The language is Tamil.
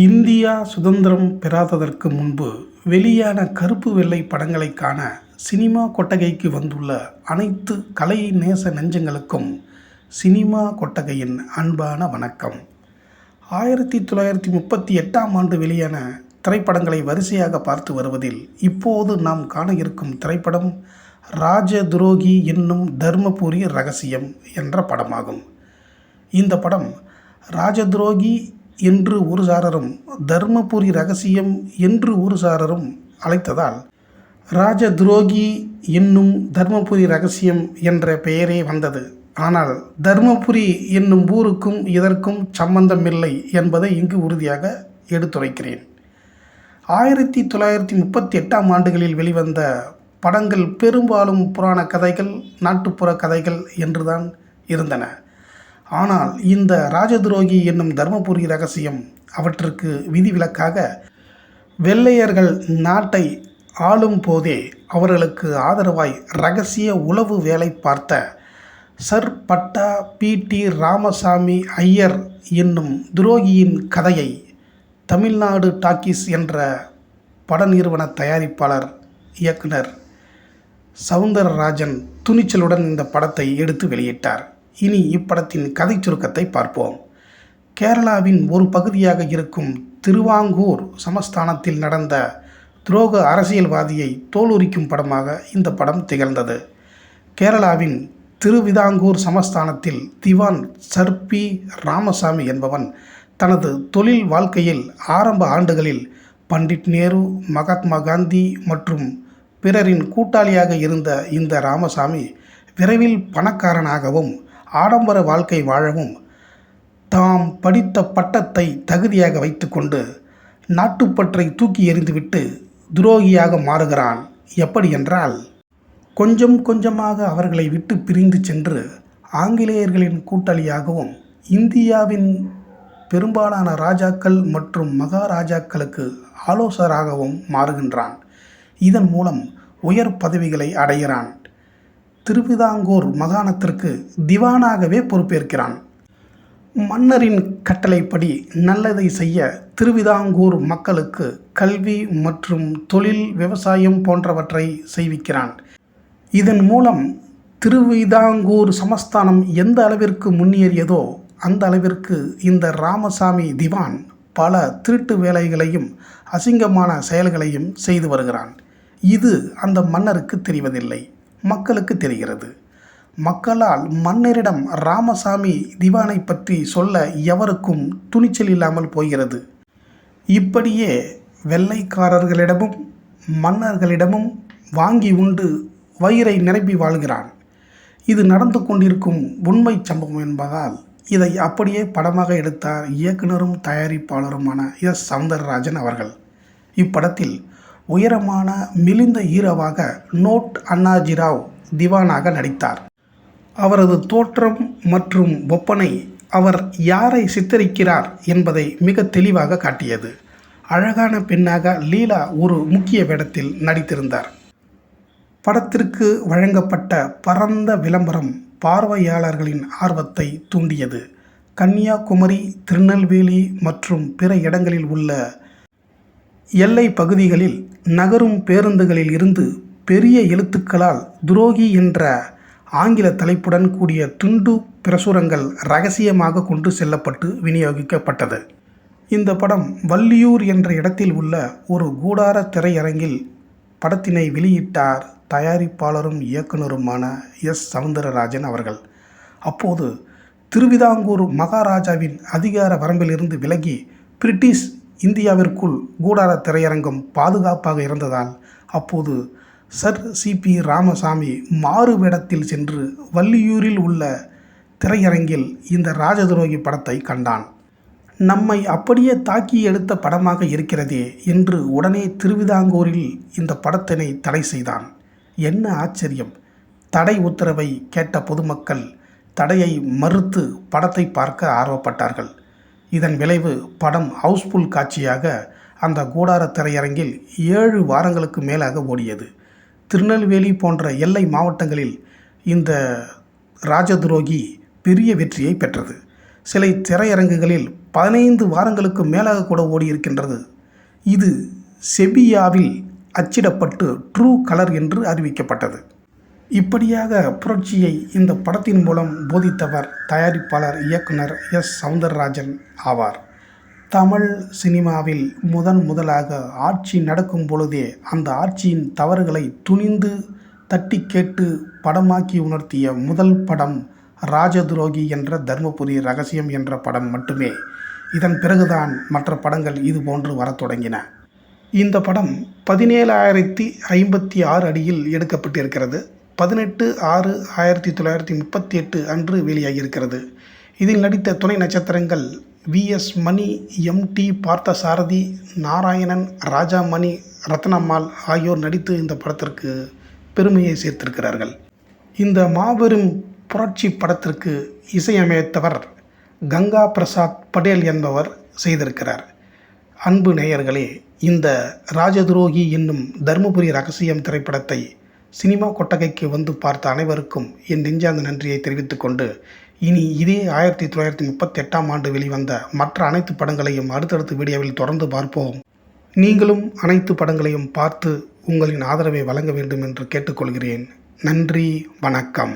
இந்தியா சுதந்திரம் பெறாததற்கு முன்பு வெளியான கருப்பு வெள்ளை படங்களை காண சினிமா கொட்டகைக்கு வந்துள்ள அனைத்து கலை நேச நெஞ்சங்களுக்கும் சினிமா கொட்டகையின் அன்பான வணக்கம். 1938ஆம் ஆண்டு வெளியான திரைப்படங்களை வரிசையாக பார்த்து வருவதில் இப்போது நாம் காண இருக்கும் திரைப்படம் ராஜதுரோகி என்னும் தர்மபுரி ரகசியம் என்ற படமாகும். இந்த படம் ராஜதுரோகி என்று ஒரு சாரரும் தர்மபுரி ரகசியம் என்று ஒரு சாரரும் அழைத்ததால் ராஜதுரோகி என்னும் தர்மபுரி ரகசியம் என்ற பெயரே வந்தது. ஆனால் தர்மபுரி என்னும் ஊருக்கும் இதற்கும் சம்பந்தமில்லை என்பதை இங்கு உறுதியாக எடுத்துரைக்கிறேன். 1938ஆம் ஆண்டுகளில் வெளிவந்த படங்கள் பெரும்பாலும் புராண கதைகள், நாட்டுப்புற கதைகள் என்றுதான் இருந்தன. ஆனால் இந்த ராஜதுரோகி என்னும் தர்மபுரி ரகசியம் அவற்றுக்கு விதிவிலக்காக வெள்ளையர்கள் நாட்டை ஆளும் போதே அவர்களுக்கு ஆதரவாய் இரகசிய உளவு வேலை பார்த்த சர் பட்டா பி.டி. ராமசாமி ஐயர் என்னும் துரோகியின் கதையை தமிழ்நாடு டாக்கீஸ் என்ற பட நிறுவன தயாரிப்பாளர் இயக்குனர் சவுந்தரராஜன் துணிச்சலுடன் இந்த படத்தை எடுத்து வெளியிட்டார். இனி இப்படத்தின் கதை சுருக்கத்தை பார்ப்போம். கேரளாவின் ஒரு பகுதியாக இருக்கும் திருவாங்கூர் சமஸ்தானத்தில் நடந்த துரோக அரசியல்வாதியை தோலுரிக்கும் படமாக இந்த படம் திகழ்ந்தது. கேரளாவின் திருவிதாங்கூர் சமஸ்தானத்தில் திவான் சர் பி. ராமசாமி என்பவன் தனது தொழில் வாழ்க்கையில் ஆரம்ப ஆண்டுகளில் பண்டிட் நேரு, மகாத்மா காந்தி மற்றும் பிறரின் கூட்டாளியாக இருந்த இந்த ராமசாமி விரைவில் பணக்காரனாகவும் ஆடம்பர வாழ்க்கை வாழவும் தாம் படித்த பட்டத்தை தகுதியாக வைத்துக்கொண்டு நாட்டுப்பற்றை தூக்கி எறிந்துவிட்டு துரோகியாக மாறுகிறான். எப்படி என்றால், கொஞ்சம் கொஞ்சமாக அவர்களை விட்டு பிரிந்து சென்று ஆங்கிலேயர்களின் கூட்டாளியாகவும் இந்தியாவின் பெரும்பாலான ராஜாக்கள் மற்றும் மகாராஜாக்களுக்கு ஆலோசகராகவும் மாறுகின்றான். இதன் மூலம் உயர் பதவிகளை அடைகிறான். திருவிதாங்கூர் மாகாணத்திற்கு திவானாகவே பொறுப்பேற்கிறான். மன்னரின் கட்டளைப்படி நல்லதை செய்ய திருவிதாங்கூர் மக்களுக்கு கல்வி மற்றும் தொழில், விவசாயம் போன்றவற்றை செய்விக்கிறான். இதன் மூலம் திருவிதாங்கூர் சமஸ்தானம் எந்த அளவிற்கு முன்னேறியதோ அந்த அளவிற்கு இந்த ராமசாமி திவான் பல திருட்டு வேலைகளையும் அசிங்கமான செயல்களையும் செய்து வருகிறான். இது அந்த மன்னருக்கு தெரிவதில்லை, மக்களுக்கு தெரிகிறது. மக்களால் மன்னரிடம் ராமசாமி திவானை பற்றி சொல்ல எவருக்கும் துணிச்சல் இல்லாமல் போகிறது. இப்படியே வெள்ளைக்காரர்களிடமும் மன்னர்களிடமும் வாங்கி உண்டு வயிறை நிரப்பி வாழ்கிறான். இது நடந்து கொண்டிருக்கும் உண்மை சம்பவம் என்பதால் இதை அப்படியே படமாக எடுத்தார் இயக்குனரும் தயாரிப்பாளருமான எஸ். சவுந்தரராஜன் அவர்கள். இப்படத்தில் உயரமான மெலிந்த ஹீரோவாக நோட் அண்ணாஜிராவ் திவானாக நடித்தார். அவரது தோற்றம் மற்றும் ஒப்பனை அவர் யாரை சித்தரிக்கிறார் என்பதை மிக தெளிவாக காட்டியது. அழகான பெண்ணாக லீலா ஒரு முக்கிய வேடத்தில் நடித்திருந்தார். படத்திற்கு வழங்கப்பட்ட பரந்த விளம்பரம் பார்வையாளர்களின் ஆர்வத்தை தூண்டியது. கன்னியாகுமரி, திருநெல்வேலி மற்றும் பிற இடங்களில் உள்ள எல்லை பகுதிகளில் நகரும் பேருந்துகளில் இருந்து பெரிய எழுத்துக்களால் துரோகி என்ற ஆங்கில தலைப்புடன் கூடிய துண்டு பிரசுரங்கள் இரகசியமாக கொண்டு செல்லப்பட்டு விநியோகிக்கப்பட்டது. இந்த படம் வள்ளியூர் என்ற இடத்தில் உள்ள ஒரு கூடார திரையரங்கில் படத்தினை வெளியிட்டார் தயாரிப்பாளரும் இயக்குனருமான எஸ். சவுந்தரராஜன் அவர்கள். அப்போது திருவிதாங்கூர் மகாராஜாவின் அதிகார வரம்பிலிருந்து விலகி பிரிட்டிஷ் இந்தியாவிற்குள் கூடார திரையரங்கம் பாதுகாப்பாக இருந்ததால் அப்போது சர் சி.பி. ராமசாமி மாறு வேடத்தில் சென்று வள்ளியூரில் உள்ள திரையரங்கில் இந்த ராஜதுரோகி படத்தை கண்டான். நம்மை அப்படியே தாக்கி எடுத்த படமாக இருக்கிறதே என்று உடனே திருவிதாங்கூரில் இந்த படத்தினை தடை செய்தான். என்ன ஆச்சரியம்! தடை உத்தரவை கேட்ட பொதுமக்கள் தடையை மறுத்து படத்தை பார்க்க ஆர்வப்பட்டார்கள். இதன் விளைவு படம் ஹவுஸ்ஃபுல் காட்சியாக அந்த கூடார திரையரங்கில் 7 வாரங்களுக்கு மேலாக ஓடியது. திருநெல்வேலி போன்ற எல்லை மாவட்டங்களில் இந்த ராஜதுரோகி பெரிய வெற்றியை பெற்றது. சில திரையரங்குகளில் 15 வாரங்களுக்கு மேலாக கூட ஓடியிருக்கின்றது. இது செபியாவில் அச்சிடப்பட்டு ட்ரூ கலர் என்று அறிவிக்கப்பட்டது. இப்படியாக புரட்சியை இந்த படத்தின் மூலம் போதித்தவர் தயாரிப்பாளர் இயக்குனர் எஸ். சௌந்தரராஜன் ஆவார். தமிழ் சினிமாவில் முதலாக ஆட்சி நடக்கும் பொழுதே அந்த ஆட்சியின் தவறுகளை துணிந்து தட்டி கேட்டு படமாக்கி உணர்த்திய முதல் படம் ராஜதுரோகி என்ற தர்மபுரி ரகசியம் என்ற படம் மட்டுமே. இதன் பிறகுதான் மற்ற படங்கள் இது போன்று வரத் தொடங்கின. இந்த படம் 17,056 அடியில் எடுக்கப்பட்டிருக்கிறது. 18/6/1938 அன்று வெளியாகியிருக்கிறது. இதில் நடித்த துணை நட்சத்திரங்கள் வி.எஸ். மணி, எம்.டி. பார்த்தசாரதி, நாராயணன், ராஜாமணி, ரத்னம்மாள் ஆகியோர் நடித்து இந்த படத்திற்கு பெருமையை சேர்த்திருக்கிறார்கள். இந்த மாபெரும் புரட்சி படத்திற்கு இசையமைத்தவர் கங்கா பிரசாத் படேல் என்பவர் செய்திருக்கிறார். அன்பு நேயர்களே, இந்த ராஜதுரோகி என்னும் தர்மபுரி ரகசியம் திரைப்படத்தை சினிமா கொட்டகைக்கு வந்து பார்த்த அனைவருக்கும் என் நெஞ்சார்ந்த நன்றியை தெரிவித்துக் கொண்டு, இனி இதே 1938ஆம் ஆண்டு வெளிவந்த மற்ற அனைத்து படங்களையும் அடுத்தடுத்த வீடியோவில் தொடர்ந்து பார்ப்போம். நீங்களும் அனைத்து படங்களையும் பார்த்து உங்களின் ஆதரவை வழங்க வேண்டும் என்று கேட்டுக்கொள்கிறேன். நன்றி, வணக்கம்.